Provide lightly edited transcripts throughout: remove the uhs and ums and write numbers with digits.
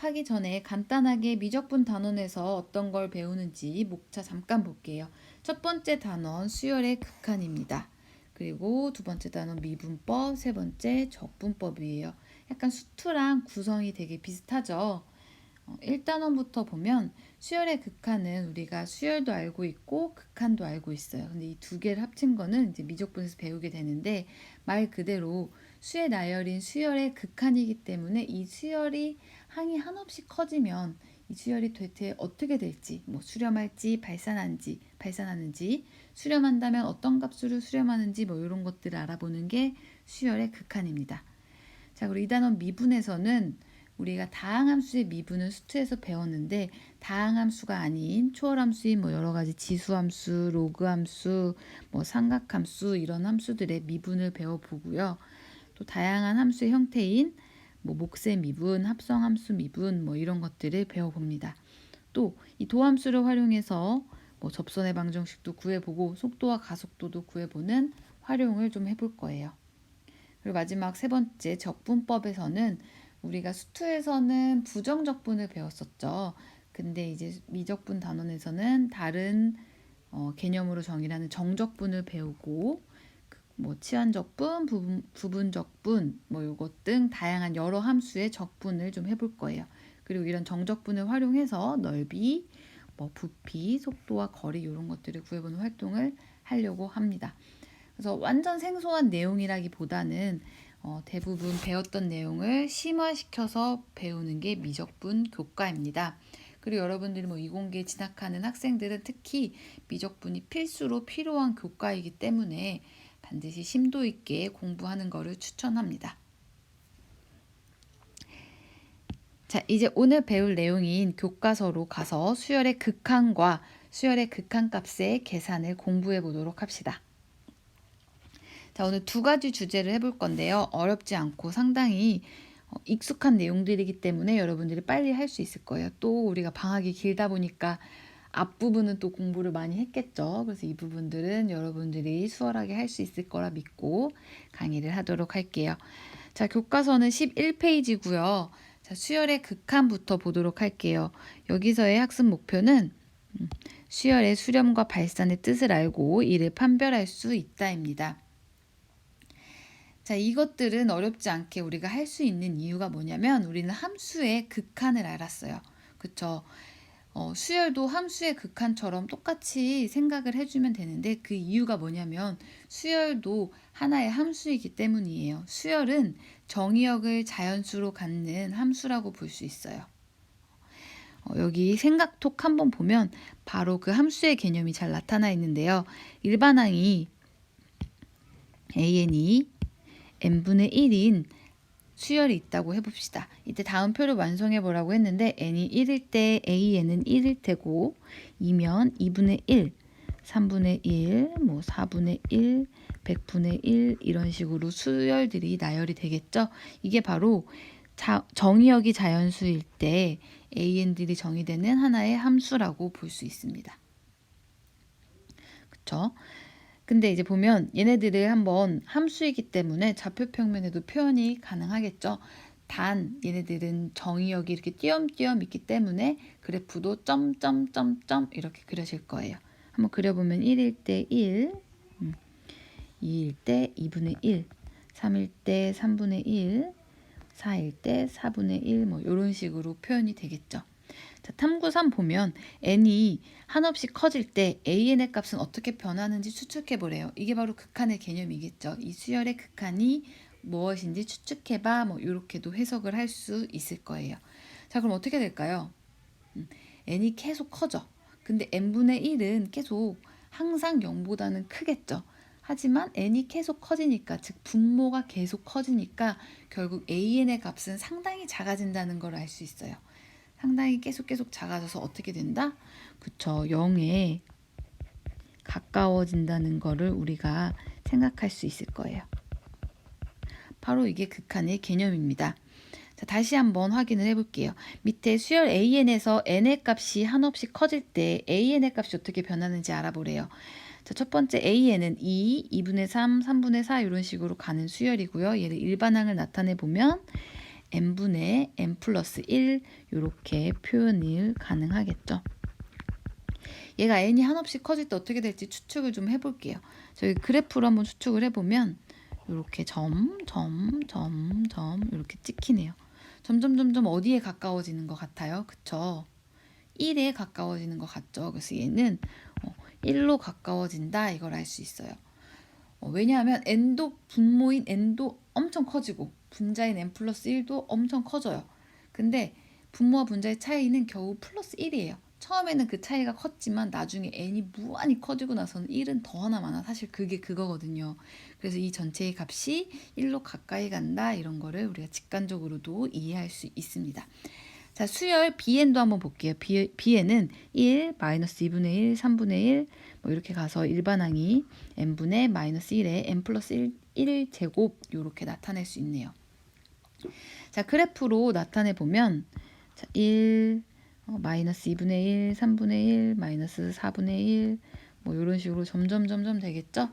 수업하기 전에 간단하게 미적분 단원에서 어떤 걸 배우는지 목차 잠깐 볼게요. 첫 번째 단원 수열의 극한입니다. 그리고 두 번째 단원 미분법, 세 번째 적분법이에요. 약간 수투랑 구성이 되게 비슷하죠. 1단원부터 보면 수열의 극한은 우리가 수열도 알고 있고 극한도 알고 있어요. 근데 이 두 개를 합친 거는 이제 미적분에서 배우게 되는데 말 그대로 수의 나열인 수열의 극한이기 때문에 이 수열이 항이 한없이 커지면 이 수열이 대체 어떻게 될지, 뭐 수렴할지 발산하는지, 수렴한다면 어떤 값수를 수렴하는지 뭐 이런 것들을 알아보는 게 수열의 극한입니다. 자, 그리고 이 단원 미분에서는 우리가 다항함수의 미분은 수투에서 배웠는데 다항함수가 아닌 초월함수인 뭐 여러 가지 지수함수, 로그함수, 뭐 삼각함수 이런 함수들의 미분을 배워보고요. 또 다양한 함수의 형태인 뭐 목세 미분, 합성함수 미분 뭐 이런 것들을 배워봅니다. 또 이 도함수를 활용해서 뭐 접선의 방정식도 구해보고 속도와 가속도도 구해보는 활용을 좀 해볼 거예요. 그리고 마지막 세 번째 적분법에서는 우리가 수투에서는 부정적분을 배웠었죠. 근데 이제 미적분 단원에서는 다른 개념으로 정의하는 정적분을 배우고 뭐 치환적분, 부분적분 뭐 요것 등 다양한 여러 함수의 적분을 좀 해볼 거예요. 그리고 이런 정적분을 활용해서 넓이, 뭐 부피, 속도와 거리 이런 것들을 구해보는 활동을 하려고 합니다. 그래서 완전 생소한 내용이라기보다는 대부분 배웠던 내용을 심화시켜서 배우는 게 미적분 교과입니다. 그리고 여러분들이 뭐 이공계에 진학하는 학생들은 특히 미적분이 필수로 필요한 교과이기 때문에 반드시 심도 있게 공부하는 것을 추천합니다. 자, 이제 오늘 배울 내용인 교과서로 가서 수열의 극한과 수열의 극한값의 계산을 공부해 보도록 합시다. 자, 오늘 두 가지 주제를 해볼 건데요. 어렵지 않고 상당히 익숙한 내용들이기 때문에 여러분들이 빨리 할 수 있을 거예요. 또 우리가 방학이 길다 보니까 앞부분은 또 공부를 많이 했겠죠. 그래서 이 부분들은 여러분들이 수월하게 할 수 있을 거라 믿고 강의를 하도록 할게요. 자, 교과서는 11페이지고요. 자, 수열의 극한부터 보도록 할게요. 여기서의 학습 목표는 수열의 수렴과 발산의 뜻을 알고 이를 판별할 수 있다입니다. 자, 이것들은 어렵지 않게 우리가 할 수 있는 이유가 뭐냐면 우리는 함수의 극한을 알았어요. 그쵸? 수열도 함수의 극한처럼 똑같이 생각을 해주면 되는데 그 이유가 뭐냐면 수열도 하나의 함수이기 때문이에요. 수열은 정의역을 자연수로 갖는 함수라고 볼 수 있어요. 여기 생각톡 한번 보면 바로 그 함수의 개념이 잘 나타나 있는데요. 일반항이 an이 n분의 1인 수열이 있다고 해봅시다. 이때 다음 표를 완성해 보라고 했는데 n이 1일 때 an은 1일 테고 2면 2분의 1, 3분의 1, 뭐 4분의 1, 100분의 1 이런 식으로 수열들이 나열이 되겠죠. 이게 바로 정의역이 자연수일 때 an들이 정의되는 하나의 함수라고 볼 수 있습니다. 그쵸? 근데 이제 보면 얘네들을 한번 함수이기 때문에 좌표평면에도 표현이 가능하겠죠. 단 얘네들은 정의역이 이렇게 띄엄띄엄 있기 때문에 그래프도 점점점점 이렇게 그려질 거예요. 한번 그려보면 1일 때 1, 2일 때 2분의 1, 3일 때 3분의 1, 4일 때 4분의 1 뭐 이런 식으로 표현이 되겠죠. 자, 탐구 3 보면 n이 한없이 커질 때 an의 값은 어떻게 변하는지 추측해 보래요. 이게 바로 극한의 개념이겠죠. 이 수열의 극한이 무엇인지 추측해봐 뭐 이렇게도 해석을 할 수 있을 거예요. 자, 그럼 어떻게 될까요? n이 계속 커져. 근데 n분의 1은 계속 항상 0보다는 크겠죠. 하지만 n이 계속 커지니까 즉 분모가 계속 커지니까 결국 an의 값은 상당히 작아진다는 걸 알 수 있어요. 상당히 계속 작아져서 어떻게 된다? 그쵸, 0에 가까워진다는 거를 우리가 생각할 수 있을 거예요. 바로 이게 극한의 개념입니다. 자, 다시 한번 확인을 해볼게요. 밑에 수열 an에서 n의 값이 한없이 커질 때 an의 값이 어떻게 변하는지 알아보래요. 자, 첫 번째 an은 2분의 3, 3분의 4 이런 식으로 가는 수열이고요. 얘를 일반항을 나타내 보면 n분의 n 플러스 1 이렇게 표현을 가능하겠죠. 얘가 n이 한없이 커질 때 어떻게 될지 추측을 좀 해볼게요. 저희 그래프로 한번 추측을 해보면 이렇게 점 이렇게 찍히네요. 점점 어디에 가까워지는 것 같아요? 그쵸? 1에 가까워지는 것 같죠? 그래서 얘는 1로 가까워진다 이걸 알 수 있어요. 왜냐하면 n도 분모인 n도 엄청 커지고 분자인 n 플러스 1도 엄청 커져요. 근데 분모와 분자의 차이는 겨우 플러스 1이에요. 처음에는 그 차이가 컸지만 나중에 n이 무한히 커지고 나서는 1은 더 하나 사실 그게 그거거든요. 그래서 이 전체의 값이 1로 가까이 간다 이런 거를 우리가 직관적으로도 이해할 수 있습니다. 자, 수열 bn도 한번 볼게요. bn은 1, 마이너스 2분의 1, 3분의 1, 뭐 이렇게 가서 일반항이 n분의 마이너스 1에 n 플러스 1 제곱 이렇게 나타낼 수 있네요. 자, 그래프로 나타내 보면 자, 1, 마이너스 2분의 1, 3분의 1, 마이너스 4분의 1, 뭐 이런 식으로 점점 되겠죠?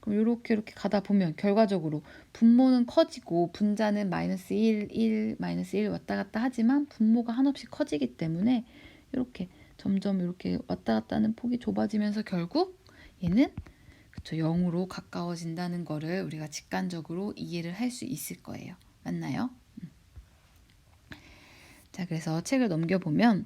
그럼 이렇게 가다 보면 결과적으로 분모는 커지고 분자는 마이너스 1 마이너스 1 왔다 갔다 하지만 분모가 한없이 커지기 때문에 이렇게 점점 이렇게 왔다 갔다 하는 폭이 좁아지면서 결국 얘는 그쵸 0으로 가까워진다는 거를 우리가 직관적으로 이해를 할 수 있을 거예요. 맞나요? 자, 그래서 책을 넘겨보면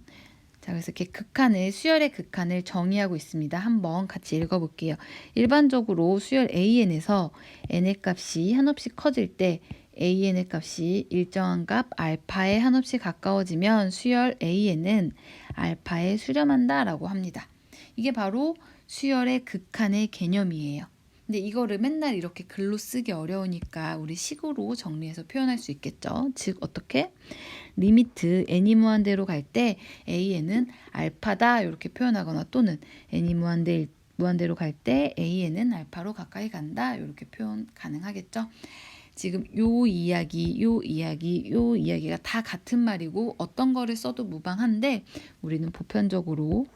자, 그래서 이렇게 수열의 극한을 정의하고 있습니다. 한번 같이 읽어볼게요. 일반적으로 수열 AN에서 n의 값이 한없이 커질 때 AN의 값이 일정한 값 알파에 한없이 가까워지면 수열 AN은 알파에 수렴한다 라고 합니다. 이게 바로 수열의 극한의 개념이에요. 근데 이거를 맨날 이렇게 글로 쓰기 어려우니까 우리 식으로 정리해서 표현할 수 있겠죠. 즉 어떻게? 리미트 n이 무한대로 갈 때 an은 알파다 이렇게 표현하거나 또는 n이 무한대로 갈 때 an은 알파로 가까이 간다 이렇게 표현 가능하겠죠. 지금 요 이야기가 다 같은 말이고 어떤 거를 써도 무방한데 우리는 보편적으로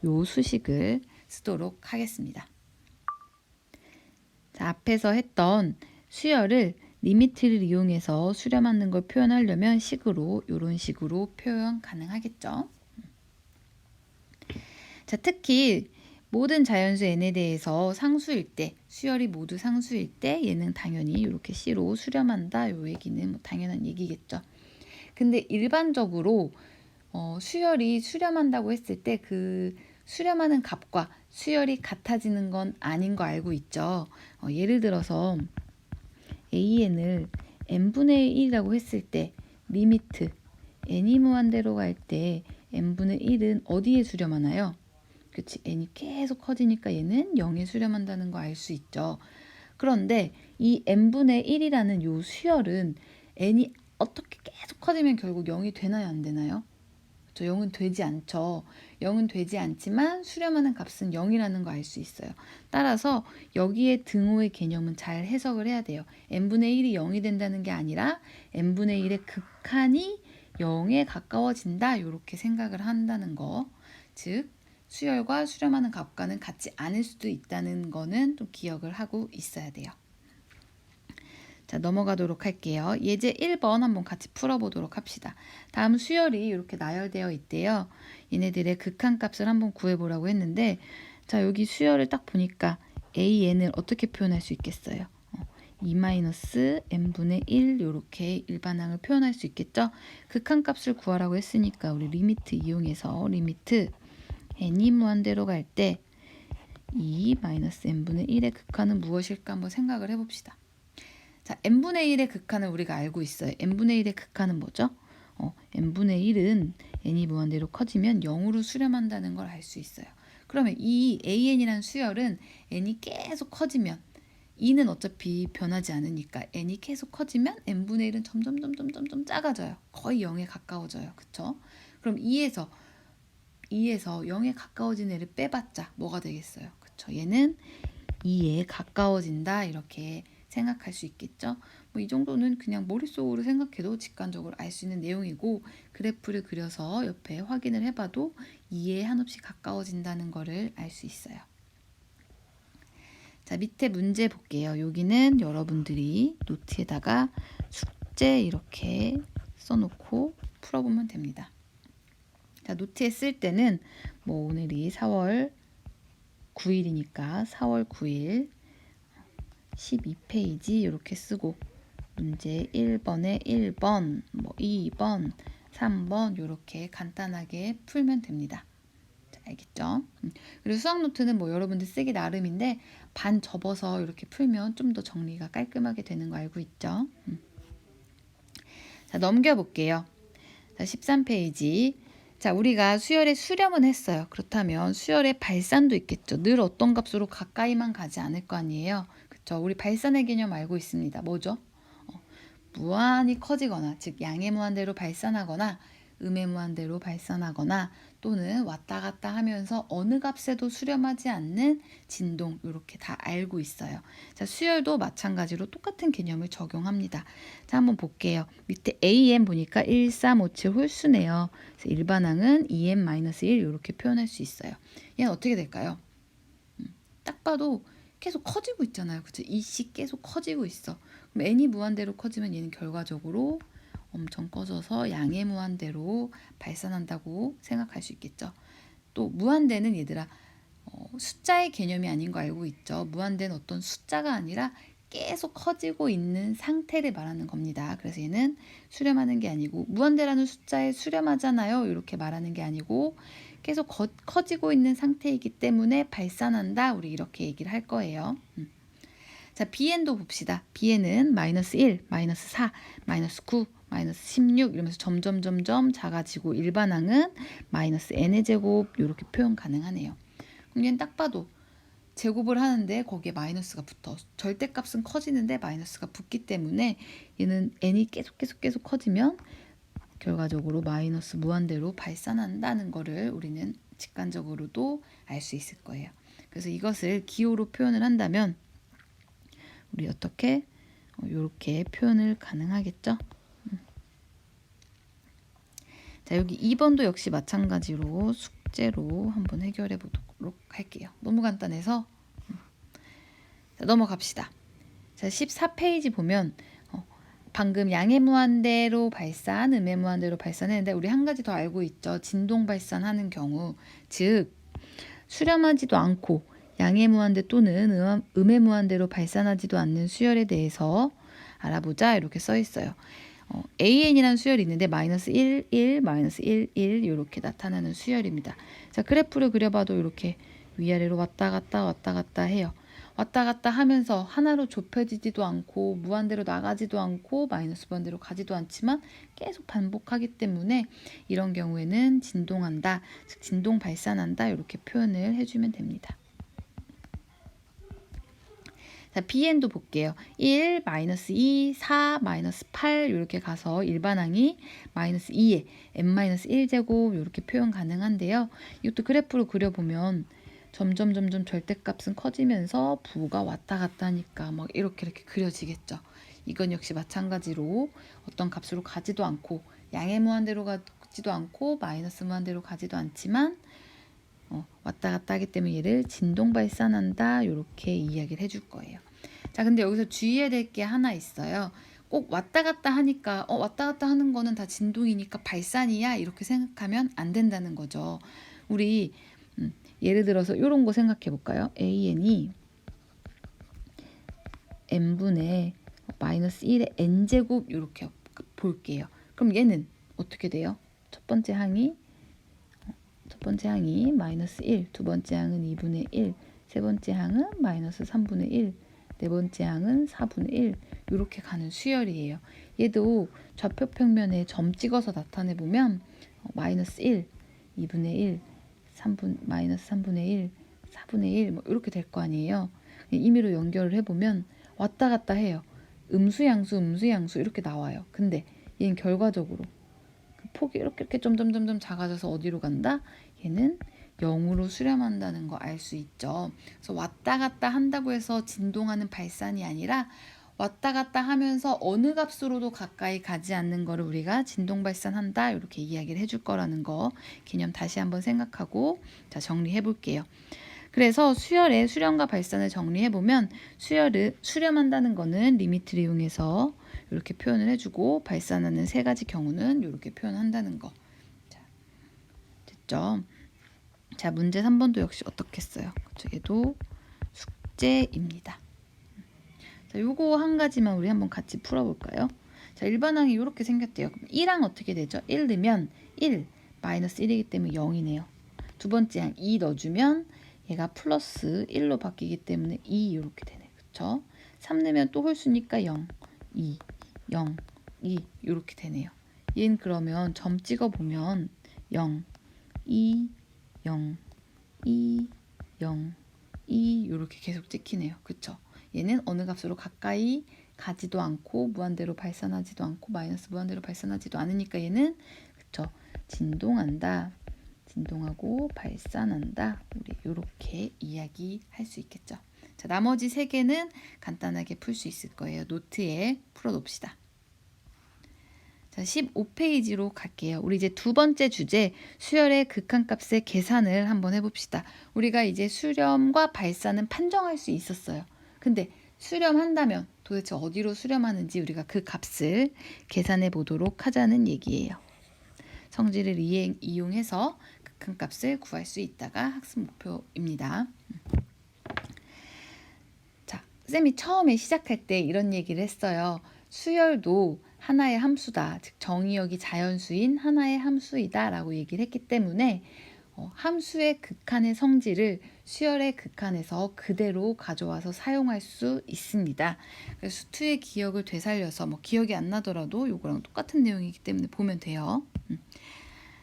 요 수식을 쓰도록 하겠습니다. 자, 앞에서 했던 수열을 리미트를 이용해서 수렴하는 걸 표현하려면 이런 식으로 표현 가능하겠죠. 자, 특히 모든 자연수 n에 대해서 상수일 때, 수열이 모두 상수일 때 얘는 당연히 이렇게 C로 수렴한다. 요 얘기는 뭐 당연한 얘기겠죠. 근데 일반적으로 수열이 수렴한다고 했을 때 그 수렴하는 값과 수열이 같아지는 건 아닌 거 알고 있죠. 예를 들어서 AN을 n분의 1이라고 했을 때 리미트 n이 무한대로 갈 때 n분의 1은 어디에 수렴하나요? 그치, n이 계속 커지니까 얘는 0에 수렴한다는 거 알 수 있죠. 그런데 이 n분의 1이라는 요 수열은 n이 어떻게 계속 커지면 결국 0이 되나요? 안 되나요? 0은 되지 않죠. 0은 되지 않지만 수렴하는 값은 0이라는 거 알 수 있어요. 따라서 여기에 등호의 개념은 잘 해석을 해야 돼요. n분의 1이 0이 된다는 게 아니라 n분의 1의 극한이 0에 가까워진다 이렇게 생각을 한다는 거. 즉 수열과 수렴하는 값과는 같지 않을 수도 있다는 거는 좀 기억을 하고 있어야 돼요. 자, 넘어가도록 할게요. 예제 1번 한번 같이 풀어보도록 합시다. 다음 수열이 이렇게 나열되어 있대요. 얘네들의 극한값을 한번 구해보라고 했는데 자, 여기 수열을 딱 보니까 AN을 어떻게 표현할 수 있겠어요? 2-n분의 1 이렇게 일반항을 표현할 수 있겠죠? 극한값을 구하라고 했으니까 우리 리미트 이용해서 리미트 n이 무한대로 갈 때 2-n분의 1의 극한은 무엇일까 한번 생각을 해봅시다. 자, n분의 1의 극한을 우리가 알고 있어요. n분의 1의 극한은 뭐죠? n분의 1은 n이 무한대로 커지면 0으로 수렴한다는 걸 알 수 있어요. 그러면 이 an이라는 수열은 n이 계속 커지면 2는 어차피 변하지 않으니까 n이 계속 커지면 n분의 1은 점점 작아져요. 거의 0에 가까워져요. 그쵸? 그럼 2에서 0에 가까워진 애를 빼봤자 뭐가 되겠어요? 그쵸? 얘는 2에 가까워진다 이렇게 생각할 수 있겠죠. 뭐 이 정도는 그냥 머릿속으로 생각해도 직관적으로 알 수 있는 내용이고 그래프를 그려서 옆에 확인을 해봐도 2에 한없이 가까워진다는 거를 알 수 있어요. 자, 밑에 문제 볼게요. 여기는 여러분들이 노트에다가 숙제 이렇게 써놓고 풀어보면 됩니다. 자, 노트에 쓸 때는 뭐 오늘이 4월 9일이니까 4월 9일 12페이지 이렇게 쓰고 문제 1번에 1번, 뭐 2번, 3번 이렇게 간단하게 풀면 됩니다. 자, 알겠죠? 그리고 수학 노트는 뭐 여러분들 쓰기 나름인데 반 접어서 이렇게 풀면 좀 더 정리가 깔끔하게 되는 거 알고 있죠? 자, 넘겨볼게요. 자, 13페이지. 자, 우리가 수열의 수렴은 했어요. 그렇다면 수열의 발산도 있겠죠. 늘 어떤 값으로 가까이만 가지 않을 거 아니에요. 그렇죠? 우리 발산의 개념 알고 있습니다. 뭐죠? 무한히 커지거나, 즉 양의 무한대로 발산하거나 음의 무한대로 발산하거나 또는 왔다 갔다 하면서 어느 값에도 수렴하지 않는 진동, 이렇게 다 알고 있어요. 자, 수열도 마찬가지로 똑같은 개념을 적용합니다. 자, 한번 볼게요. 밑에 AM 보니까 1, 3, 5, 7 홀수네요. 그래서 일반항은 2m-1 이렇게 표현할 수 있어요. 얘는 어떻게 될까요? 딱 봐도 계속 커지고 있잖아요. 그쵸? 이씩 계속 커지고 있어. 그럼 n이 무한대로 커지면 얘는 결과적으로 엄청 커져서 양의 무한대로 발산한다고 생각할 수 있겠죠. 또 무한대는 얘들아 숫자의 개념이 아닌 거 알고 있죠. 무한대는 어떤 숫자가 아니라 계속 커지고 있는 상태를 말하는 겁니다. 그래서 얘는 수렴하는 게 아니고 무한대라는 숫자에 수렴하잖아요. 이렇게 말하는 게 아니고 계속 커지고 있는 상태이기 때문에 발산한다. 우리 이렇게 얘기를 할 거예요. 자, bn도 봅시다. bn은 -1, -4, -9, -16 이러면서 점점 작아지고 일반항은 -n의 제곱 이렇게 표현 가능하네요. 그럼 얘는 딱 봐도 제곱을 하는데 거기에 마이너스가 붙어. 절대값은 커지는데 마이너스가 붙기 때문에 얘는 n이 계속 커지면 결과적으로 마이너스 무한대로 발산한다는 거를 우리는 직관적으로도 알 수 있을 거예요. 그래서 이것을 기호로 표현을 한다면 우리 어떻게 이렇게 표현을 가능하겠죠? 자, 여기 2번도 역시 마찬가지로 숙제로 한번 해결해 보도록 할게요. 너무 간단해서 자, 넘어갑시다. 자, 14페이지 보면 방금 양의 무한대로 발산, 음의 무한대로 발산했는데 우리 한 가지 더 알고 있죠. 진동 발산하는 경우, 즉 수렴하지도 않고 양의 무한대 또는 음의 무한대로 발산하지도 않는 수열에 대해서 알아보자 이렇게 써 있어요. AN이라는 수열이 있는데 -1, 1, -1, 1 이렇게 나타나는 수열입니다. 자, 그래프를 그려봐도 이렇게 위아래로 왔다 갔다 해요. 왔다 갔다 하면서 하나로 좁혀지지도 않고 무한대로 나가지도 않고 마이너스 무한대로 가지도 않지만 계속 반복하기 때문에 이런 경우에는 진동한다, 즉 진동 발산한다 이렇게 표현을 해주면 됩니다. 자, bn도 볼게요. 1, -2, 4, -8 이렇게 가서 일반항이 -2에 n-1제곱 이렇게 표현 가능한데요. 이것도 그래프로 그려보면 점점 절대값은 커지면서 부가 왔다 갔다 하니까 막 이렇게 그려지겠죠. 이건 역시 마찬가지로 어떤 값으로 가지도 않고 양의 무한대로 가지도 않고 마이너스 무한대로 가지도 않지만 왔다 갔다 하기 때문에 얘를 진동 발산한다 이렇게 이야기를 해줄 거예요. 자, 근데 여기서 주의해야 될 게 하나 있어요. 꼭 왔다 갔다 하니까 왔다 갔다 하는 거는 다 진동이니까 발산이야 이렇게 생각하면 안 된다는 거죠. 우리 예를 들어서 이런 거 생각해 볼까요? AN이 n분의 -1의 n제곱 이렇게 볼게요. 그럼 얘는 어떻게 돼요? 첫 번째 항이 -1, 두 번째 항은 2분의 1, 세 번째 항은 -3분의 1, 네 번째 항은 4분의 1 이렇게 가는 수열이에요. 얘도 좌표 평면에 점 찍어서 나타내 보면 -1, 2분의 1, -3분의 1, 4분의 1 뭐 이렇게 될 거 아니에요. 임의로 연결을 해보면 왔다 갔다 해요. 음수 양수 이렇게 나와요. 근데 얘는 결과적으로 그 폭이 이렇게 점점 작아져서 어디로 간다? 얘는 0으로 수렴한다는 거 알 수 있죠. 그래서 왔다 갔다 한다고 해서 진동하는 발산이 아니라 왔다 갔다 하면서 어느 값으로도 가까이 가지 않는 거를 우리가 진동 발산한다 이렇게 이야기를 해줄 거라는 거 개념 다시 한번 생각하고 자, 정리해 볼게요. 그래서 수열의 수렴과 발산을 정리해 보면 수렴한다는 거는 리미트를 이용해서 이렇게 표현을 해주고 발산하는 세 가지 경우는 이렇게 표현한다는 거. 자, 됐죠? 자, 문제 3번도 역시 어떻게 써요? 그쵸? 얘도 숙제입니다. 자, 요거 한 가지만 우리 한번 같이 풀어볼까요? 자, 일반항이 이렇게 생겼대요. 그럼 1항 어떻게 되죠? 1 넣으면 1, 마이너스 1이기 때문에 0이네요. 두 번째 항 2 넣어주면 얘가 플러스 1로 바뀌기 때문에 2 이렇게 되네. 그쵸? 3 넣으면 또 홀수니까 0, 2, 0, 2 이렇게 되네요. 얘는 그러면 점 찍어보면 0, 2, 0, 2, 0, 2 이렇게 계속 찍히네요. 그쵸? 얘는 어느 값으로 가까이 가지도 않고 무한대로 발산하지도 않고 마이너스 무한대로 발산하지도 않으니까 얘는 그쵸? 진동한다. 진동하고 발산한다. 우리 이렇게 이야기할 수 있겠죠. 자, 나머지 세 개는 간단하게 풀 수 있을 거예요. 노트에 풀어놓읍시다. 자, 15페이지로 갈게요. 우리 이제 두 번째 주제 수열의 극한값의 계산을 한번 해봅시다. 우리가 이제 수렴과 발산은 판정할 수 있었어요. 근데 수렴한다면 도대체 어디로 수렴하는지 우리가 그 값을 계산해 보도록 하자는 얘기예요. 성질을 이용해서 극한값을 구할 수 있다가 학습 목표입니다. 자, 쌤이 처음에 시작할 때 이런 얘기를 했어요. 수열도 하나의 함수다. 즉 정의역이 자연수인 하나의 함수이다 라고 얘기를 했기 때문에 함수의 극한의 성질을 수열의 극한에서 그대로 가져와서 사용할 수 있습니다. 그래서 수투의 기억을 되살려서 기억이 안 나더라도 요거랑 똑같은 내용이기 때문에 보면 돼요.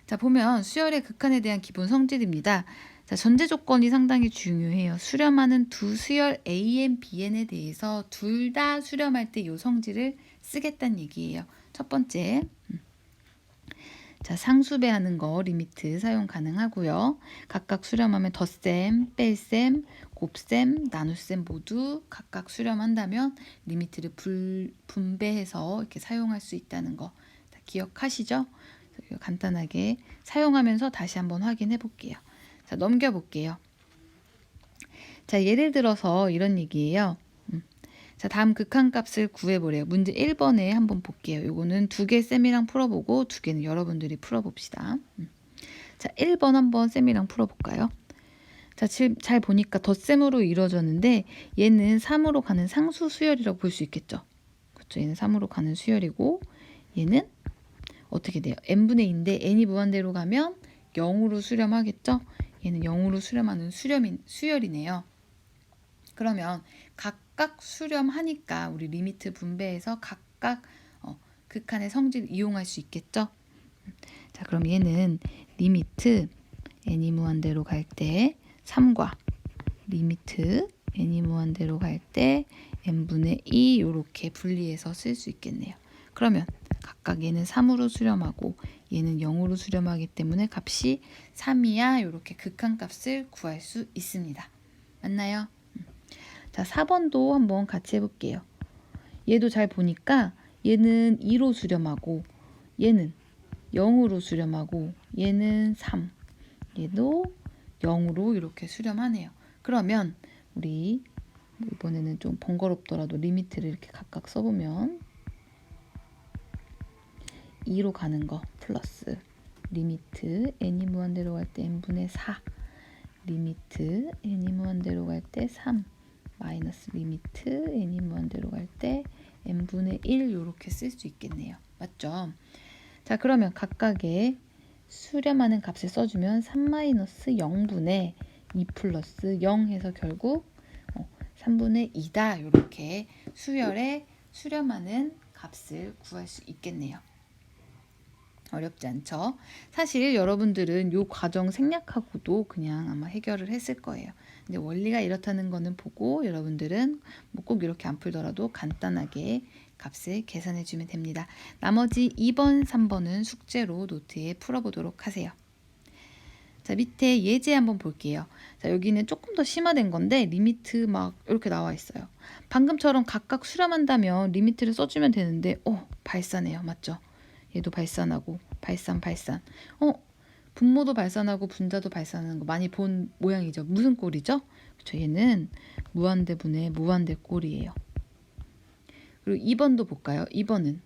자, 보면 수열의 극한에 대한 기본 성질입니다. 자, 전제 조건이 상당히 중요해요. 수렴하는 두 수열 AN, BN에 대해서 둘 다 수렴할 때 이 성질을 쓰겠다는 얘기예요. 첫 번째, 자, 상수배하는 거 리미트 사용 가능하고요. 각각 수렴하면 덧셈, 뺄셈, 곱셈, 나눗셈 모두 각각 수렴한다면 리미트를 분배해서 이렇게 사용할 수 있다는 거 기억하시죠? 간단하게 사용하면서 다시 한번 확인해 볼게요. 자, 넘겨볼게요. 자, 예를 들어서 이런 얘기예요. 자, 다음 극한값을 구해보래요. 문제 1번에 한번 볼게요. 요거는 두 개 쌤이랑 풀어보고 두 개는 여러분들이 풀어봅시다. 자, 1번 한번 쌤이랑 풀어볼까요? 자, 잘 보니까 덧셈으로 이루어졌는데 얘는 3으로 가는 상수 수열이라고 볼 수 있겠죠. 그렇죠? 얘는 3으로 가는 수열이고 얘는 어떻게 돼요? n분의 2인데 n이 무한대로 가면 0으로 수렴하겠죠? 얘는 0으로 수렴하는 수열이네요. 그러면 각각 수렴하니까 우리 리미트 분배해서 각각 극한의 성질을 이용할 수 있겠죠? 자, 그럼 얘는 리미트 n이 무한대로 갈 때 3과 리미트 n이 무한대로 갈 때 n분의 2 이렇게 분리해서 쓸 수 있겠네요. 그러면 각각 얘는 3으로 수렴하고 얘는 0으로 수렴하기 때문에 값이 3이야 이렇게 극한값을 구할 수 있습니다. 맞나요? 자, 4번도 한번 같이 해볼게요. 얘도 잘 보니까 얘는 2로 수렴하고 얘는 0으로 수렴하고 얘는 3, 얘도 0으로 이렇게 수렴하네요. 그러면 우리 이번에는 좀 번거롭더라도 리미트를 이렇게 각각 써보면 2로 가는 거 플러스 리미트 n이 무한대로 갈 때 n분의 4 리미트 n이 무한대로 갈 때 3 마이너스 리미트 n이 무한대로 갈 때 n분의 1 이렇게 쓸 수 있겠네요. 맞죠? 자, 그러면 각각의 수렴하는 값을 써주면 3 마이너스 0분의 2 플러스 0 해서 결국 3분의 2다 이렇게 수열에 수렴하는 값을 구할 수 있겠네요. 어렵지 않죠? 사실 여러분들은 이 과정 생략하고도 그냥 아마 해결을 했을 거예요. 근데 원리가 이렇다는 거는 보고 여러분들은 꼭 이렇게 안 풀더라도 간단하게 값을 계산해 주면 됩니다. 나머지 2번, 3번은 숙제로 노트에 풀어보도록 하세요. 자, 밑에 예제 한번 볼게요. 자, 여기는 조금 더 심화된 건데 리미트 막 이렇게 나와 있어요. 방금처럼 각각 수렴한다면 리미트를 써주면 되는데 발산해요. 맞죠? 얘도 발산하고 발산 분모도 발산하고 분자도 발산하는 거 많이 본 모양이죠. 무슨 꼴이죠? 그렇죠. 얘는 무한대분의 무한대 꼴이에요. 그리고 2번도 볼까요? 2번은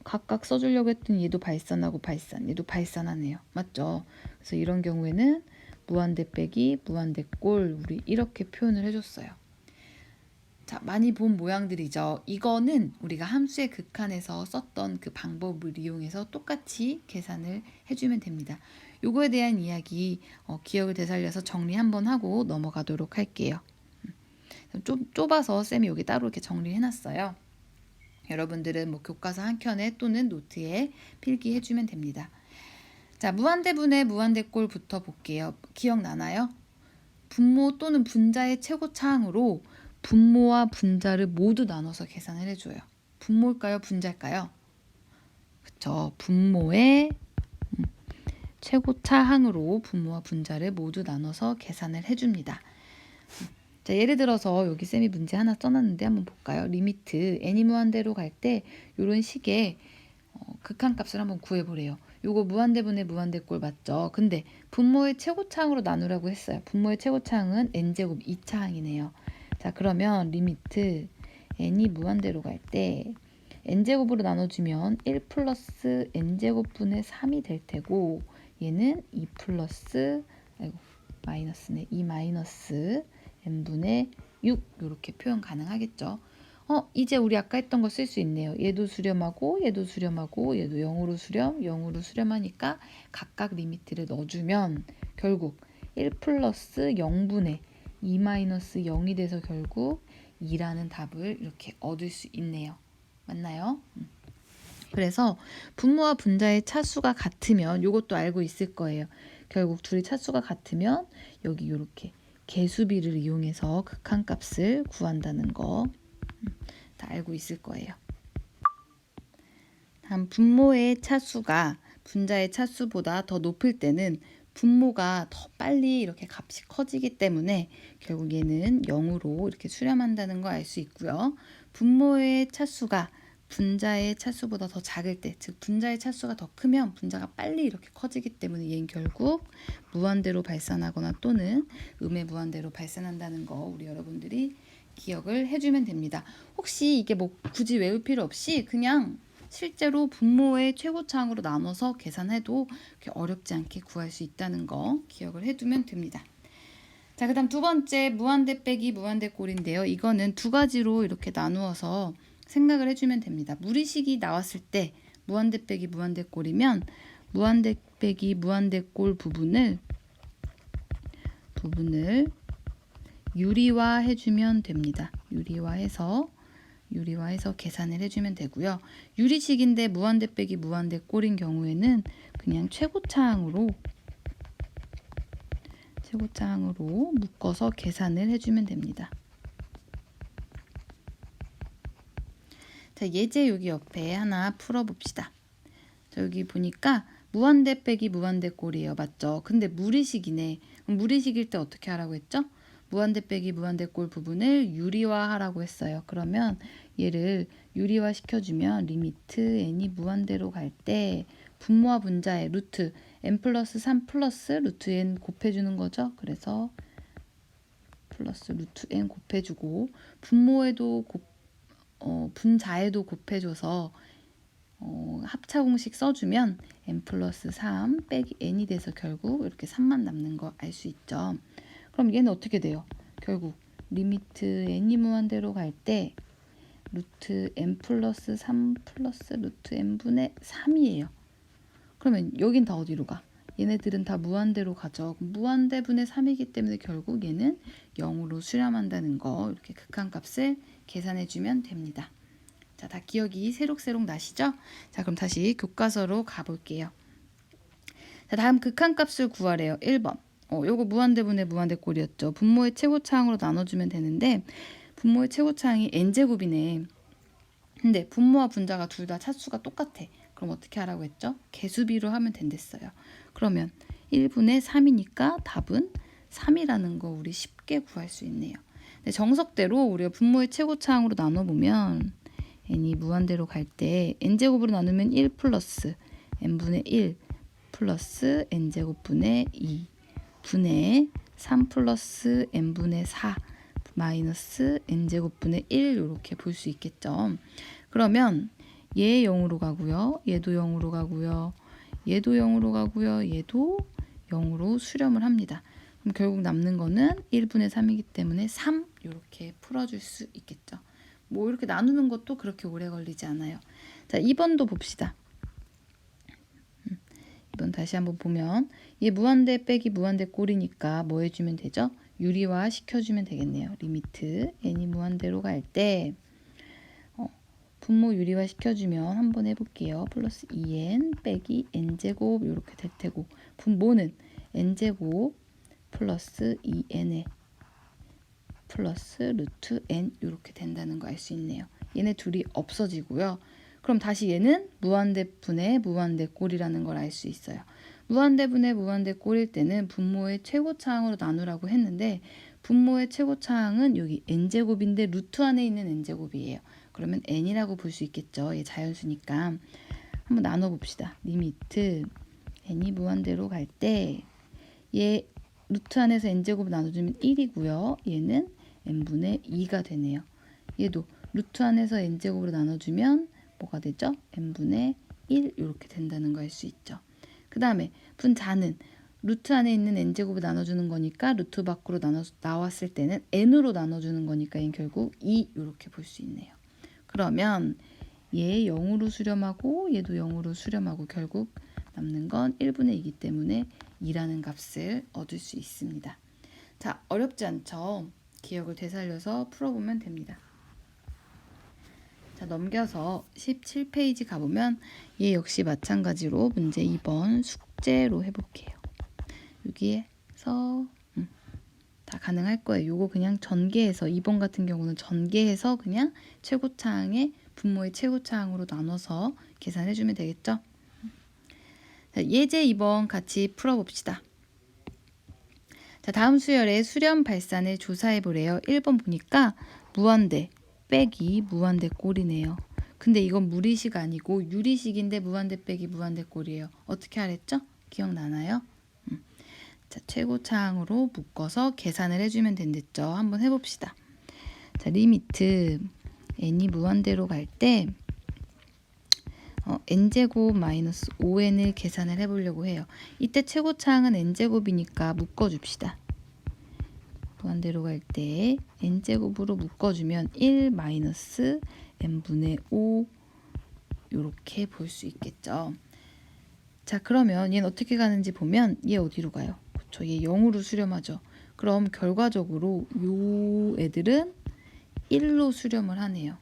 각각 써주려고 했더니 얘도 발산하고 발산, 얘도 발산하네요. 맞죠? 그래서 이런 경우에는 무한대 빼기 무한대꼴 우리 이렇게 표현을 해줬어요. 자, 많이 본 모양들이죠. 이거는 우리가 함수의 극한에서 썼던 그 방법을 이용해서 똑같이 계산을 해주면 됩니다. 요거에 대한 이야기 기억을 되살려서 정리 한번 하고 넘어가도록 할게요. 좀 좁아서 쌤이 여기 따로 이렇게 정리를 해놨어요. 여러분들은 뭐 교과서 한 켠에 또는 노트에 필기해주면 됩니다. 자, 무한대분의 무한대꼴부터 볼게요. 기억나나요? 분모 또는 분자의 최고차항으로 분모와 분자를 모두 나눠서 계산을 해줘요. 분모일까요? 분자일까요? 그쵸. 분모의 최고차항으로 분모와 분자를 모두 나눠서 계산을 해줍니다. 자, 예를 들어서 여기 쌤이 문제 하나 써놨는데 한번 볼까요? 리미트 n이 무한대로 갈 때 이런 식의 극한값을 한번 구해보래요. 요거 무한대분의 무한대꼴 맞죠? 근데 분모의 최고차항으로 나누라고 했어요. 분모의 최고차항은 n제곱 2차항이네요. 자, 그러면 리미트 n이 무한대로 갈 때 n제곱으로 나눠주면 1 플러스 n제곱분의 3이 될 테고 얘는 2 플러스 마이너스네. 2 마이너스 n분의 6 이렇게 표현 가능하겠죠. 이제 우리 아까 했던 거 쓸 수 있네요. 얘도 수렴하고 얘도 수렴하고 얘도 0으로 수렴, 0으로 수렴하니까 각각 리미트를 넣어주면 결국 1 플러스 0분의 2 마이너스 0이 돼서 결국 2라는 답을 이렇게 얻을 수 있네요. 맞나요? 그래서 분모와 분자의 차수가 같으면 이것도 알고 있을 거예요. 결국 둘이 차수가 같으면 여기 이렇게 개수비를 이용해서 극한값을 구한다는 거 다 알고 있을 거예요. 다음 분모의 차수가 분자의 차수보다 더 높을 때는 분모가 더 빨리 이렇게 값이 커지기 때문에 결국 얘는 0으로 이렇게 수렴한다는 거 알 수 있고요. 분모의 차수가 분자의 차수보다 더 작을 때, 즉 분자의 차수가 더 크면 분자가 빨리 이렇게 커지기 때문에 얘는 결국 무한대로 발산하거나 또는 음의 무한대로 발산한다는 거 우리 여러분들이 기억을 해주면 됩니다. 혹시 이게 뭐 굳이 외울 필요 없이 그냥 실제로 분모의 최고차항으로 나눠서 계산해도 그렇게 어렵지 않게 구할 수 있다는 거 기억을 해두면 됩니다. 자, 그 다음 두 번째 무한대 빼기 무한대꼴인데요. 이거는 두 가지로 이렇게 나누어서 생각을 해주면 됩니다. 무리식이 나왔을 때 무한대 빼기 무한대꼴이면 무한대 빼기 무한대꼴 부분을 유리화해주면 됩니다. 유리화해서 계산을 해주면 되고요. 유리식인데 무한대 빼기 무한대꼴인 경우에는 그냥 최고차항으로 묶어서 계산을 해주면 됩니다. 자, 예제 여기 옆에 하나 풀어봅시다. 자, 여기 보니까 무한대 빼기 무한대꼴이에요. 맞죠? 근데 무리식이네. 그럼 무리식일 때 어떻게 하라고 했죠? 무한대 빼기 무한대꼴 부분을 유리화하라고 했어요. 그러면 얘를 유리화 시켜주면 리미트 n이 무한대로 갈 때 분모와 분자의 루트 n 플러스 3 플러스 루트 n 곱해주는 거죠. 그래서 플러스 루트 n 곱해주고 분모에도 분자에도 곱해줘서 합차 공식 써주면 n 플러스 3 빼기 n이 돼서 결국 이렇게 3만 남는 거 알 수 있죠. 그럼 얘는 어떻게 돼요? 결국 리미트 n이 무한대로 갈 때 루트 n 플러스 3 플러스 루트 n분의 3이에요. 그러면 여긴 다 어디로 가? 얘네들은 다 무한대로 가죠. 무한대분의 3이기 때문에 결국 얘는 0으로 수렴한다는 거 이렇게 극한값을 계산해주면 됩니다. 자, 다 기억이 새록새록 나시죠? 자, 그럼 다시 교과서로 가볼게요. 자, 다음 극한값을 구하래요. 1번. 요거 무한대분의 무한대꼴이었죠. 분모의 최고차항으로 나눠주면 되는데 분모의 최고차항이 n제곱이네. 근데 분모와 분자가 둘 다 차수가 똑같아. 그럼 어떻게 하라고 했죠? 개수비로 하면 된댔어요. 그러면 1분의 3이니까 답은 3이라는 거 우리 쉽게 구할 수 있네요. 근데 정석대로 우리가 분모의 최고차항으로 나눠보면 n이 무한대로 갈 때 n제곱으로 나누면 1 플러스 n분의 1 플러스 n제곱분의 2 분의 3 플러스 n분의 4 마이너스 n제곱분의 1 이렇게 볼 수 있겠죠. 그러면 얘 0으로 가고요. 얘도 0으로 가고요. 얘도 0으로 가고요. 얘도 0으로 수렴을 합니다. 그럼 결국 남는 거는 1분의 3이기 때문에 3 이렇게 풀어줄 수 있겠죠. 뭐 이렇게 나누는 것도 그렇게 오래 걸리지 않아요. 자, 2번도 봅시다. 2번 다시 한번 보면 얘 무한대 빼기 무한대 꼴이니까 뭐 해주면 되죠? 유리화 시켜주면 되겠네요. 리미트 n이 무한대로 갈 때 분모 유리화 시켜주면 한번 해볼게요. 플러스 2n 빼기 n제곱 이렇게 될 테고 분모는 n제곱 플러스 2n에 플러스 루트 n 이렇게 된다는 거 알 수 있네요. 얘네 둘이 없어지고요. 그럼 다시 얘는 무한대분의 무한대꼴이라는 걸 알 수 있어요. 무한대분의 무한대꼴일 때는 분모의 최고차항으로 나누라고 했는데 분모의 최고차항은 여기 n제곱인데 루트 안에 있는 n제곱이에요. 그러면 n이라고 볼 수 있겠죠. 얘 자연수니까. 한번 나눠봅시다. 리미트 n이 무한대로 갈 때 얘 루트 안에서 n제곱을 나눠주면 1이고요. 얘는 n분의 2가 되네요. 얘도 루트 안에서 n제곱으로 나눠주면 뭐가 되죠? n분의 1 이렇게 된다는 거 알 수 있죠. 그 다음에 분자는 루트 안에 있는 n제곱을 나눠주는 거니까 루트 밖으로 나왔을 때는 n으로 나눠주는 거니까 얘는 결국 2 이렇게 볼 수 있네요. 그러면 얘 0으로 수렴하고 얘도 0으로 수렴하고 결국 남는 건 1분의 2이기 때문에 2라는 값을 얻을 수 있습니다. 자, 어렵지 않죠? 기억을 되살려서 풀어보면 됩니다. 자, 넘겨서 17페이지 가보면 얘 역시 마찬가지로 문제 2번 숙제로 해볼게요. 여기에서 다 가능할 거예요. 요거 그냥 전개해서 2번 같은 경우는 전개해서 그냥 최고차항의 분모의 최고차항으로 나눠서 계산해주면 되겠죠? 자, 예제 2번 같이 풀어봅시다. 자, 다음 수열의 수렴 발산을 조사해 보래요. 1번 보니까 무한대 빼기 무한대 꼴이네요. 근데 이건 무리식 아니고 유리식인데 무한대 빼기 무한대 꼴이에요. 어떻게 하랬죠? 기억나나요? 자, 최고차항으로 묶어서 계산을 해주면 된댔죠. 한번 해봅시다. 자, 리미트 n이 무한대로 갈 때 n제곱 마이너스 5n을 계산을 해보려고 해요. 이때 최고차항은 n제곱이니까 묶어줍시다. 무한대로 갈 때 n제곱으로 묶어주면 1 마이너스 n분의 5 이렇게 볼 수 있겠죠. 자, 그러면 얘는 어떻게 가는지 보면 얘 어디로 가요? 그쵸, 얘 0으로 수렴하죠. 그럼 결과적으로 요 애들은 1로 수렴을 하네요.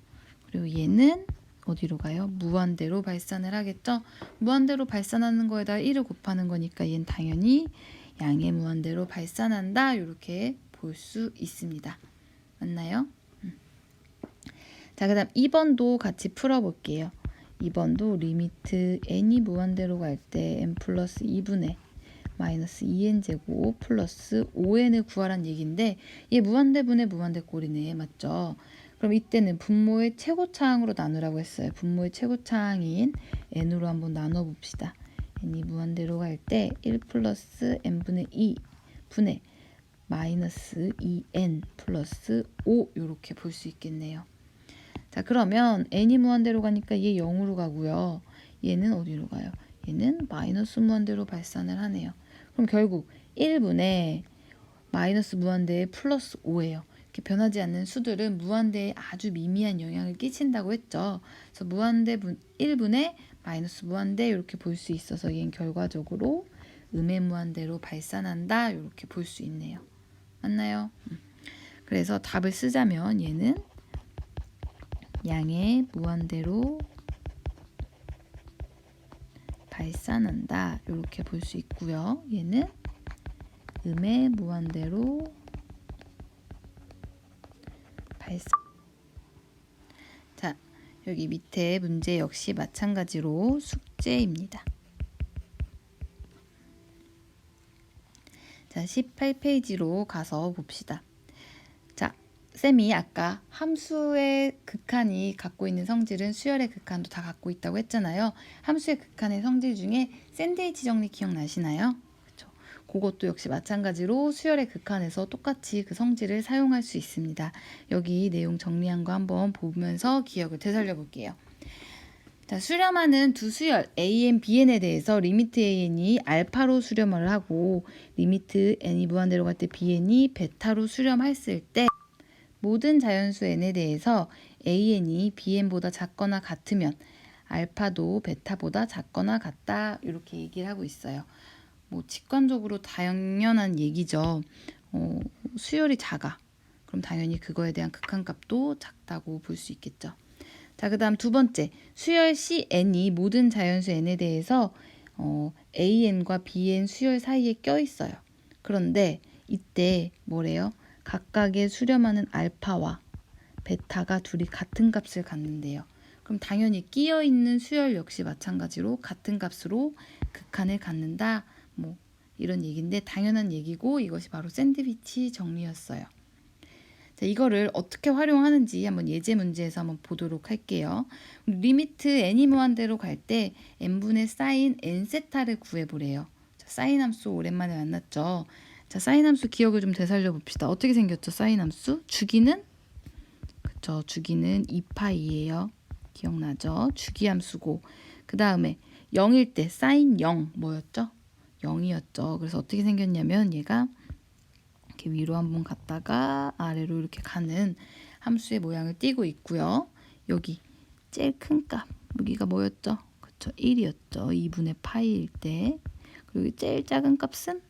그리고 얘는 어디로 가요? 무한대로 발산을 하겠죠. 무한대로 발산하는 거에다 1을 곱하는 거니까 얘는 당연히 양의 무한대로 발산한다 이렇게 볼 수 있습니다. 맞나요? 자, 그 다음 2번도 같이 풀어볼게요. 2번도 리미트 n이 무한대로 갈 때 n 플러스 2분의 마이너스 2n제곱 플러스 5n을 구하란 얘기인데 얘 무한대분의 무한대꼴이네. 맞죠? 그럼 이때는 분모의 최고차항으로 나누라고 했어요. 분모의 최고차항인 n으로 한번 나눠봅시다. n이 무한대로 갈 때 1 플러스 n분의 2 분의 마이너스 2n 플러스 5 이렇게 볼 수 있겠네요. 자, 그러면 n이 무한대로 가니까 얘 0으로 가고요. 얘는 어디로 가요? 얘는 마이너스 무한대로 발산을 하네요. 그럼 결국 1분의 마이너스 무한대에 플러스 5예요. 이렇게 변하지 않는 수들은 무한대에 아주 미미한 영향을 끼친다고 했죠. 그래서 무한대 1분의 마이너스 무한대 이렇게 볼 수 있어서 얘는 결과적으로 음의 무한대로 발산한다 이렇게 볼 수 있네요. 맞나요? 그래서 답을 쓰자면 얘는 양의 무한대로 발산한다 이렇게 볼 수 있고요. 얘는 음의 무한대로 발산. 자, 여기 밑에 문제 역시 마찬가지로 숙제입니다. 자, 18페이지로 가서 봅시다. 자, 쌤이 아까 함수의 극한이 갖고 있는 성질은 수열의 극한도 다 갖고 있다고 했잖아요. 함수의 극한의 성질 중에 샌드위치 정리 기억나시나요? 그쵸? 그것도 역시 마찬가지로 수열의 극한에서 똑같이 그 성질을 사용할 수 있습니다. 여기 내용 정리한 거 한번 보면서 기억을 되살려 볼게요. 자, 수렴하는 두 수열 AN, BN에 대해서 리미트 AN이 알파로 수렴을 하고 리미트 N이 무한대로 갈 때 BN이 베타로 수렴했을 때 모든 자연수 N에 대해서 AN이 BN보다 작거나 같으면 알파도 베타보다 작거나 같다 이렇게 얘기를 하고 있어요. 뭐 직관적으로 당연한 얘기죠. 수열이 작아. 그럼 당연히 그거에 대한 극한값도 작다고 볼 수 있겠죠. 자, 그 다음 두 번째, 수열 CN이 모든 자연수 N에 대해서 AN과 BN 수열 사이에 껴있어요. 그런데 이때 뭐래요? 각각의 수렴하는 알파와 베타가 둘이 같은 값을 갖는데요. 그럼 당연히 끼어있는 수열 역시 마찬가지로 같은 값으로 극한을 갖는다. 뭐 이런 얘기인데 당연한 얘기고 이것이 바로 샌드위치 정리였어요. 자, 이거를 어떻게 활용하는지 한번 예제 문제에서 한번 보도록 할게요. 리미트 n이 무한대로 갈 때 n분의 사인 n세타를 구해보래요. 자, 사인 함수 오랜만에 만났죠. 자, 사인 함수 기억을 좀 되살려 봅시다. 어떻게 생겼죠? 사인 함수? 주기는? 그쵸, 주기는 2파이예요. 기억나죠? 주기 함수고 그 다음에 0일 때 사인 0 뭐였죠? 0이었죠. 그래서 어떻게 생겼냐면 얘가 이렇게 위로 한번 갔다가 아래로 이렇게 가는 함수의 모양을 띠고 있고요. 여기 제일 큰 값, 여기가 뭐였죠? 그쵸, 1이었죠. 2분의 파이일 때. 그리고 제일 작은 값은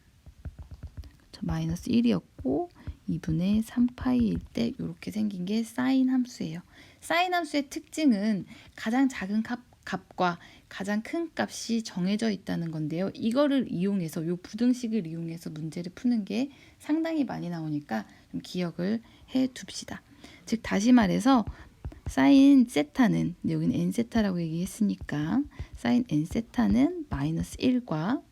그쵸, 마이너스 1이었고 2분의 3파이일 때 이렇게 생긴 게 사인 함수예요. 사인 함수의 특징은 가장 작은 값과 가장 큰 값이 정해져 있다는 건데요. 이거를 이용해서 이 부등식을 이용해서 문제를 푸는 게 상당히 많이 나오니까 좀 기억을 해 둡시다. 즉 다시 말해서 사인 세타는 여기는 n 세타라고 얘기했으니까 사인 n 세타는 마이너스 1과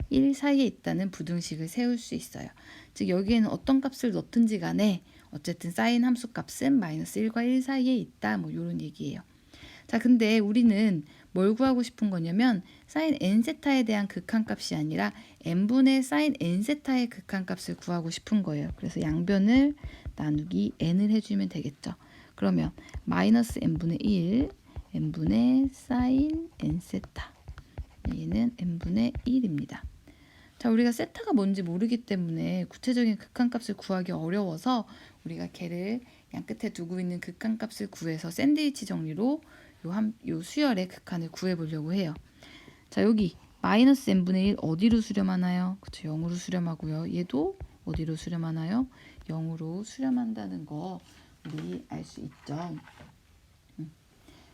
1 사이에 있다는 부등식을 세울 수 있어요. 즉 여기에는 어떤 값을 넣든지 간에 어쨌든 사인 함수 값은 마이너스 1과 1 사이에 있다. 뭐 이런 얘기예요. 자, 근데 우리는 뭘 구하고 싶은 거냐면 사인 n세타에 대한 극한값이 아니라 n분의 사인 n세타의 극한값을 구하고 싶은 거예요. 그래서 양변을 나누기 n을 해주면 되겠죠. 그러면 마이너스 n분의 1 n분의 사인 n세타 얘는 n분의 1입니다. 자, 우리가 세타가 뭔지 모르기 때문에 구체적인 극한값을 구하기 어려워서 우리가 걔를 양 끝에 두고 있는 극한값을 구해서 샌드위치 정리로 요 수열의 극한을 구해보려고 해요. 자, 여기 마이너스 n분의 1 어디로 수렴하나요? 그쵸, 0으로 수렴하고요. 얘도 어디로 수렴하나요? 0으로 수렴한다는 거 우리 알 수 있죠.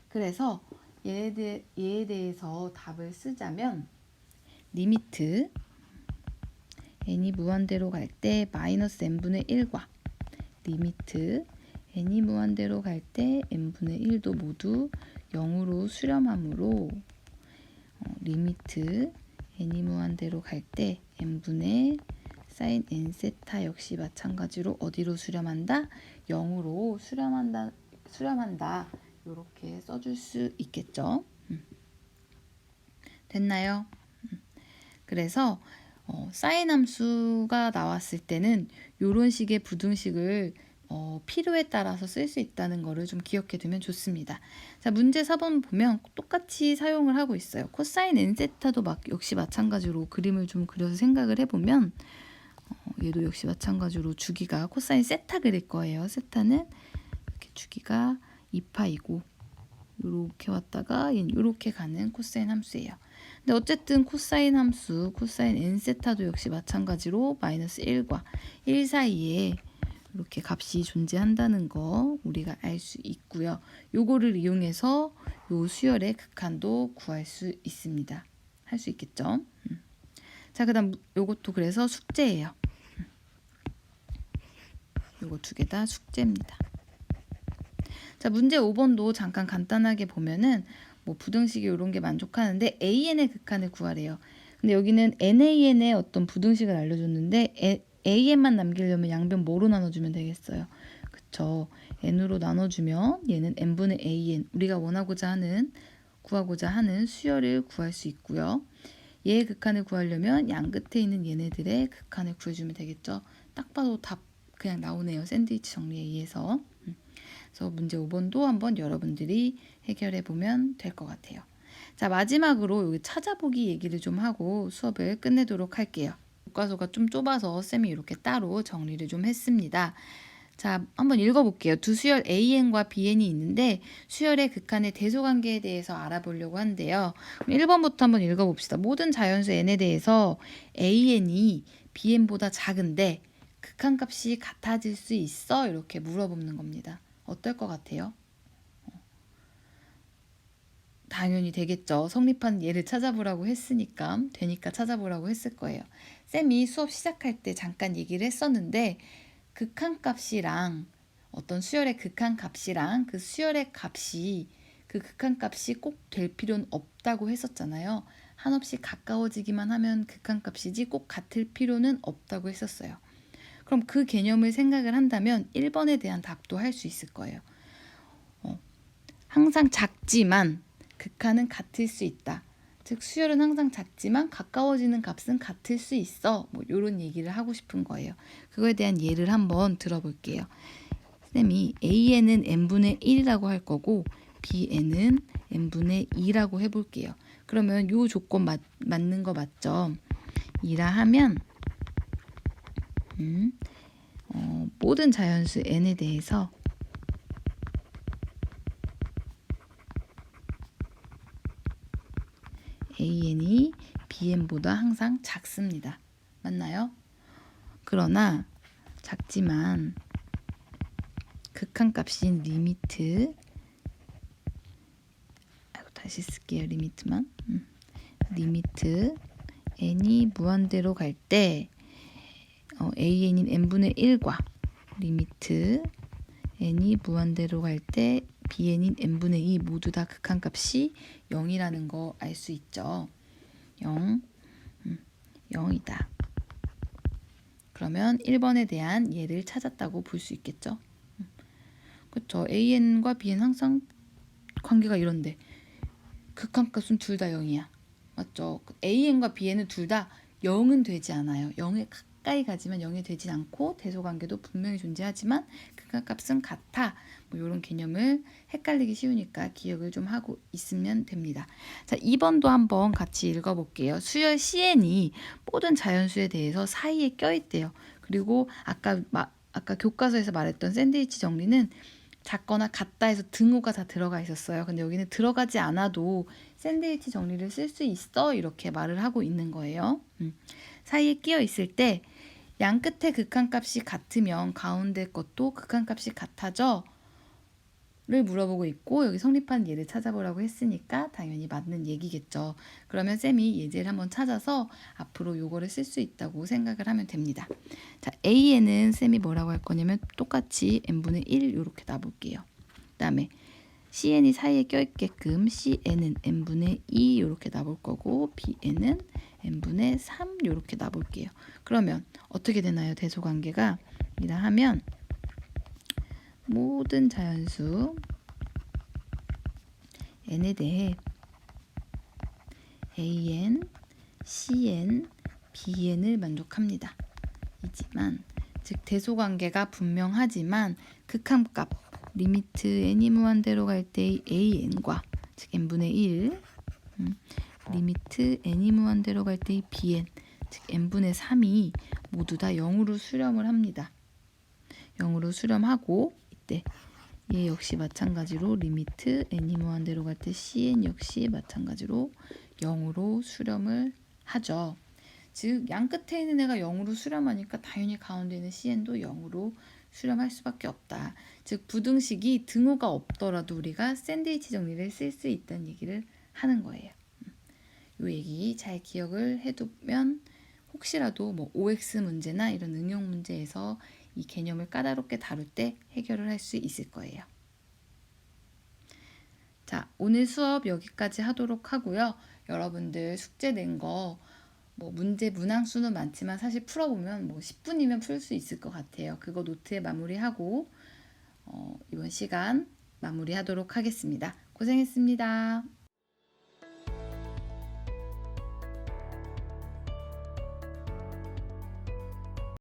그래서 얘에 대해서 답을 쓰자면 리미트 n이 무한대로 갈 때 마이너스 n분의 1과 리미트 n이 무한대로 갈 때 n분의 1도 모두 0으로 수렴하므로 리미트 n이 무한대로 갈 때 n분의 사인 n세타 역시 마찬가지로 어디로 수렴한다? 0으로 수렴한다. 이렇게 써줄 수 있겠죠. 됐나요? 그래서 사인 함수가 나왔을 때는 이런 식의 부등식을 필요에 따라서 쓸 수 있다는 거를 좀 기억해 두면 좋습니다. 자, 문제 4번 보면 똑같이 사용을 하고 있어요. 코사인 n세타도 역시 마찬가지로 그림을 좀 그려서 생각을 해보면 얘도 역시 마찬가지로 주기가 코사인 세타 그릴 거예요. 세타는 이렇게 주기가 2파이고 이렇게 왔다가 얘는 이렇게 가는 코사인 함수예요. 근데 어쨌든 코사인 함수, 코사인 n세타도 역시 마찬가지로 마이너스 1과 1 사이에 이렇게 값이 존재한다는 거 우리가 알 수 있고요. 요거를 이용해서 요 수열의 극한도 구할 수 있습니다. 할 수 있겠죠? 자, 그 다음 요것도 그래서 숙제예요. 요거 두 개 다 숙제입니다. 자, 문제 5번도 잠깐 간단하게 보면은 뭐 부등식이 이런 게 만족하는데 AN의 극한을 구하래요. 근데 여기는 NAN의 어떤 부등식을 알려줬는데 AN만 남기려면 양변 뭐로 나눠주면 되겠어요? 그쵸. N으로 나눠주면 얘는 N분의 AN 우리가 구하고자 하는 수열을 구할 수 있고요. 얘의 극한을 구하려면 양 끝에 있는 얘네들의 극한을 구해주면 되겠죠. 딱 봐도 답 그냥 나오네요. 샌드위치 정리에 의해서. 그래서 문제 5번도 한번 여러분들이 해결해 보면 될 것 같아요. 자, 마지막으로 여기 찾아보기 얘기를 좀 하고 수업을 끝내도록 할게요. 교과서가 좀 좁아서 쌤이 이렇게 따로 정리를 좀 했습니다. 자, 한번 읽어볼게요. 두 수열 AN과 BN이 있는데 수열의 극한의 대소관계에 대해서 알아보려고 한대요. 그럼 1번부터 한번 읽어봅시다. 모든 자연수 N에 대해서 AN이 BN보다 작은데 극한값이 같아질 수 있어? 이렇게 물어보는 겁니다. 어떨 것 같아요? 당연히 되겠죠. 성립한 예를 찾아보라고 했으니까 되니까 찾아보라고 했을 거예요. 쌤이 수업 시작할 때 잠깐 얘기를 했었는데 극한값이랑 어떤 수열의 극한값이랑 그 수열의 값이 그 극한값이 꼭 될 필요는 없다고 했었잖아요. 한없이 가까워지기만 하면 극한값이지 꼭 같을 필요는 없다고 했었어요. 그럼 그 개념을 생각을 한다면 1번에 대한 답도 할 수 있을 거예요. 항상 작지만 극한은 같을 수 있다. 즉 수열은 항상 작지만 가까워지는 값은 같을 수 있어. 뭐 이런 얘기를 하고 싶은 거예요. 그거에 대한 예를 한번 들어볼게요. 쌤이 AN은 n분의 1이라고 할 거고 BN은 n분의 2라고 해볼게요. 그러면 요 조건 맞는 거 맞죠? 2라 하면 모든 자연수 n에 대해서 AN이 BN보다 항상 작습니다. 맞나요? 그러나 작지만 극한값인 리미트 다시 쓸게요. 리미트만 리미트 n이 무한대로 갈 때 AN인 n분의 1과 리미트 n이 무한대로 갈 때 BN인 n분의 2 모두 다 극한값이 0이라는 거 알 수 있죠. 0, 0이다. 그러면 1번에 대한 예를 찾았다고 볼 수 있겠죠. 그렇죠. AN과 BN 항상 관계가 이런데 극한값은 둘 다 0이야. 맞죠? AN과 BN은 둘 다 0은 되지 않아요. 0에 가까이 가지만 0이 되지 않고 대소관계도 분명히 존재하지만 극한값은 같아. 뭐 이런 개념을 헷갈리기 쉬우니까 기억을 좀 하고 있으면 됩니다. 자, 2번도 한번 같이 읽어볼게요. 수열 CN이 모든 자연수에 대해서 사이에 껴있대요. 그리고 아까 교과서에서 말했던 샌드위치 정리는 작거나 같다 해서 등호가 다 들어가 있었어요. 근데 여기는 들어가지 않아도 샌드위치 정리를 쓸 수 있어 이렇게 말을 하고 있는 거예요. 사이에 끼어 있을 때 양 끝에 극한값이 같으면 가운데 것도 극한값이 같아져? 를 물어보고 있고 여기 성립한 예를 찾아보라고 했으니까 당연히 맞는 얘기겠죠. 그러면 쌤이 예제를 한번 찾아서 앞으로 요거를 쓸 수 있다고 생각을 하면 됩니다. 자, A에는 쌤이 뭐라고 할 거냐면 똑같이 n분의 1 이렇게 놔볼게요. 그 다음에 CN이 사이에 껴있게끔 CN은 n분의 2 이렇게 놔볼 거고 BN은 n분의 3 이렇게 놔볼게요. 그러면 어떻게 되나요? 대소관계가 이라 하면 모든 자연수 n에 대해 AN, CN, BN을 만족합니다. 이지만 즉 대소관계가 분명하지만 극한값 리미트 n이 무한대로 갈 때의 AN과 즉 n분의 1 리미트 n이 무한대로 갈 때의 BN 즉 n분의 3이 모두 다 0으로 수렴을 합니다. 0으로 수렴하고 이때 얘 역시 마찬가지로 리미트 n이 무한대로 갈 때 cn 역시 마찬가지로 0으로 수렴을 하죠. 즉 양 끝에 있는 애가 0으로 수렴하니까 당연히 가운데 있는 cn도 0으로 수렴할 수밖에 없다. 즉 부등식이 등호가 없더라도 우리가 샌드위치 정리를 쓸 수 있다는 얘기를 하는 거예요. 이 얘기 잘 기억을 해두면 혹시라도 뭐 OX 문제나 이런 응용 문제에서 이 개념을 까다롭게 다룰 때 해결을 할 수 있을 거예요. 자, 오늘 수업 여기까지 하도록 하고요. 여러분들 숙제 낸 거 뭐 문제 문항수는 많지만 사실 풀어보면 뭐 10분이면 풀 수 있을 것 같아요. 그거 노트에 마무리하고 이번 시간 마무리하도록 하겠습니다. 고생했습니다.